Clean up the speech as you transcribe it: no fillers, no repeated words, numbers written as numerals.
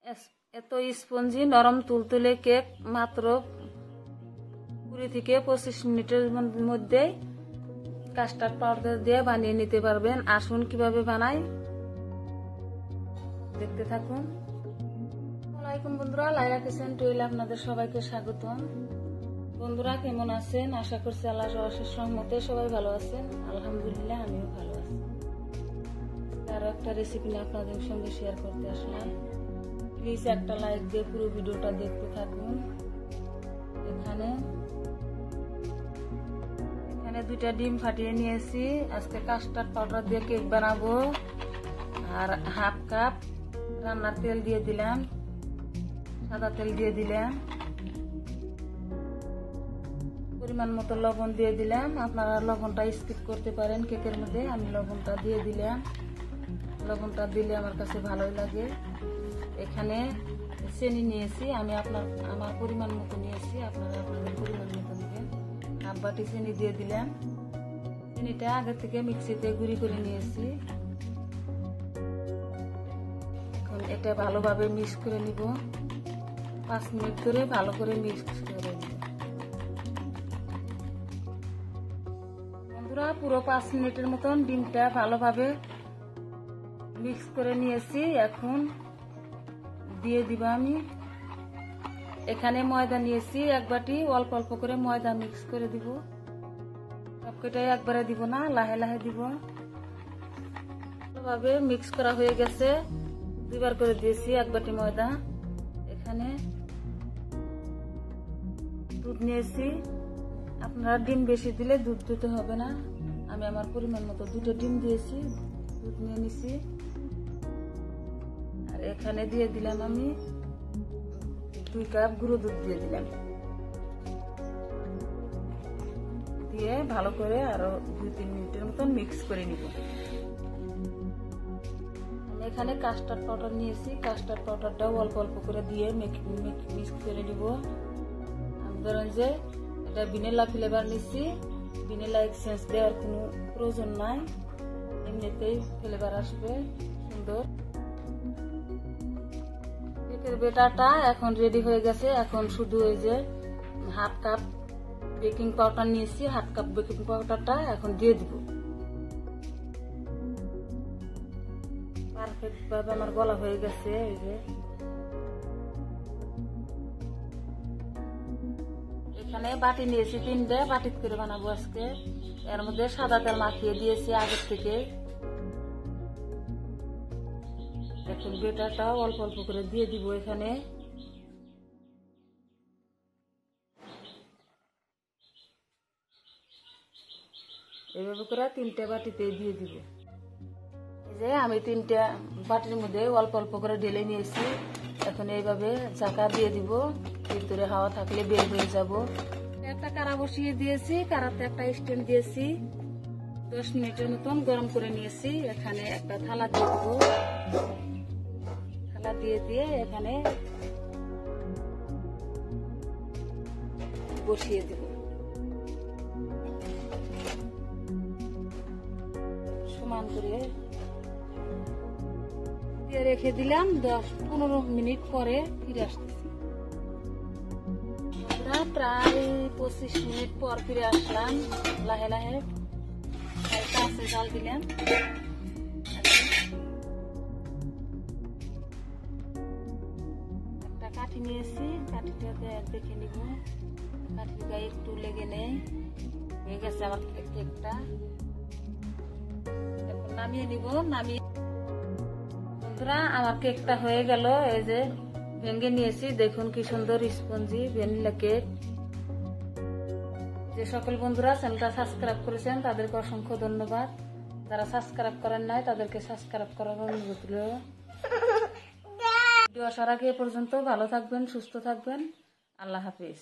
এত স্পঞ্জি নরম তুলতুলে কেক মাত্র 20 থেকে 25 মিনিটের মধ্যে কাস্টার্ড পাউডার দিয়ে বানিয়ে নিতে পারবেন। আসুন কিভাবে বানাই দেখতে থাকুন। আসসালামু আলাইকুম বন্ধুরা, লাইলা কিচেন টুইলে আপনাদের সবাইকে স্বাগতম। বন্ধুরা কেমন আছেন? আশা করছি আল্লাহর অশেষ রহমতে সবাই ভালো আছেন। আলহামদুলিল্লাহ আমিও ভালো আছি। আরো একটা রেসিপি নিয়ে আপনাদের সঙ্গে শেয়ার করতে আসলাম। প্লিজ একটা লাইক দিয়ে পুরো ভিডিওটা দেখতে থাকুন। এখানে 2টা ডিম ফাটিয়ে নিয়েছি। আজকে কাস্টার্ড পাউডার দিয়ে কেক বানাবো। আর হাফ কাপ রান্নার তেল দিয়ে দিলাম, সাদা তেল দিয়ে দিলাম, পরিমাণ মতো লবণ দিয়ে দিলাম। আপনারা লবণটা স্কিপ করতে পারেন কেকের মধ্যে, আমি লবণটা দিয়ে দিলাম। লবণটা দিলে আমার কাছে ভালোই লাগে। এখানে চিনি নিয়েছি আমি, আমার পরিমাণ মতো নিয়েছি, আপনারা আপনাদের পরিমাণ মতো নেবেন। হাফ বাটি চিনি দিয়ে দিলাম। চিনিটা আগে থেকে মিক্সিতে গুঁড়ি করে নিয়েছি। এখন এটা ভালোভাবে মিক্স করে নিব। 5 মিনিট ধরে ভালো করে মিক্স করে নিব বন্ধুরা। পুরো 5 মিনিটের মতন ডিমটা ভালোভাবে মিক্স করে নিয়েছি। এখন দিয়ে দিব আমি এখানে ময়দা নিয়েছি 1 বাটি। অল্প অল্প করে ময়দা মিক্স করে দিব। সবকটাই একবারে দিব না, লাহে লাহে দিব। ভালোভাবে মিক্স করা হয়ে গেছে। 2 বার করে দিয়েছি 1 বাটি ময়দা। এখানে দুধ নিয়েছি। আপনারা ডিম বেশি দিলে দুধ দিতে হবে না। আমি আমার পরিমাণ মতো 2টা ডিম দিয়েছি, দুধ নিয়ে নিছি। আর এখানে দিয়ে দিলাম আমি 2 কাপ গুঁড়ো দুধ দিয়ে দিলাম। দিয়ে ভালো করে আরো 2-3 মিনিটের মতন মিক্স করে নিব। আমি এখানে কাস্টার্ড পাউডার নিয়েছি। কাস্টার্ড পাউডারটাও অল্প অল্প করে দিয়ে মিক্স করে নিব। আমি ধরেন যে এটা ভ্যানিলা ফ্লেভার নিচ্ছি, ভ্যানিলা এসেন্স দেওয়ার কোনো প্রয়োজন নাই, এমনিতেই ফ্লেভার আসবে সুন্দর। কেকের ব্যাটারটা এখন রেডি হয়ে গেছে। এখন শুধু ওই যে হাফ কাপ বেকিং পাউডার নিয়েছি, হাফ কাপ বেকিং পাউডারটা এখন দিয়ে দিব। পারফেক্ট ভাবে আমার গলা হয়ে গেছে। এই যে এখানে বাটি নিয়েছি 3টে, বাটি করে বানাবো আজকে। এর মধ্যে সাদা তেল মাখিয়ে দিয়েছি আগের থেকে। এখন বেটারটাও অল্প অল্প করে দিয়ে দিব এখানে। এইভাবে করে 3টে বাটিতে দিয়ে দিব। এই যে আমি 3টে বাটির মধ্যে অল্প অল্প করে ঢেলে নিয়েছি। এখন এইভাবে চাকা দিয়ে দিব, ভিতরে হাওয়া থাকলে বের হয়ে যাব। একটা কারা বসিয়ে দিয়েছি, কারাতে একটা স্ট্যান্ড দিয়েছি। 10 মিনিটের মতন গরম করে নিয়েছি। এখানে একটা থালা দিয়ে দিব। থালা দিয়ে এখানে বসিয়ে দিব। সমান করে দিয়ে রেখে দিলাম। 10-15 মিনিট পরে ফিরে আসতেছি। প্রায় 25 মিনিট পর ফিরে আসলাম। লাহে লাহে হালকা আছে জাল দিলাম। একটা কাঠি নিয়েছি, কাঠিটাতে দেখে নিব কাঠির গায়ে একটু লেগে নেই। হয়ে গেছে আমার কেকটা। এখন নামিয়ে নিব। বন্ধুরা আমার কেকটা হয়ে গেল। এই যে ভেঙে নিয়েছি, দেখুন কি সুন্দর স্পঞ্জি ভ্যানিলা কেক। যে সকল বন্ধুরা চ্যানেলটা সাবস্ক্রাইব করেছেন তাদেরকে অসংখ্য ধন্যবাদ। যারা সাবস্ক্রাইব করেন নাই তাদেরকে সাবস্ক্রাইব করার অনুরোধ রইল। ভিডিও আসার আগে পর্যন্ত ভালো থাকবেন, সুস্থ থাকবেন। আল্লাহ হাফেজ।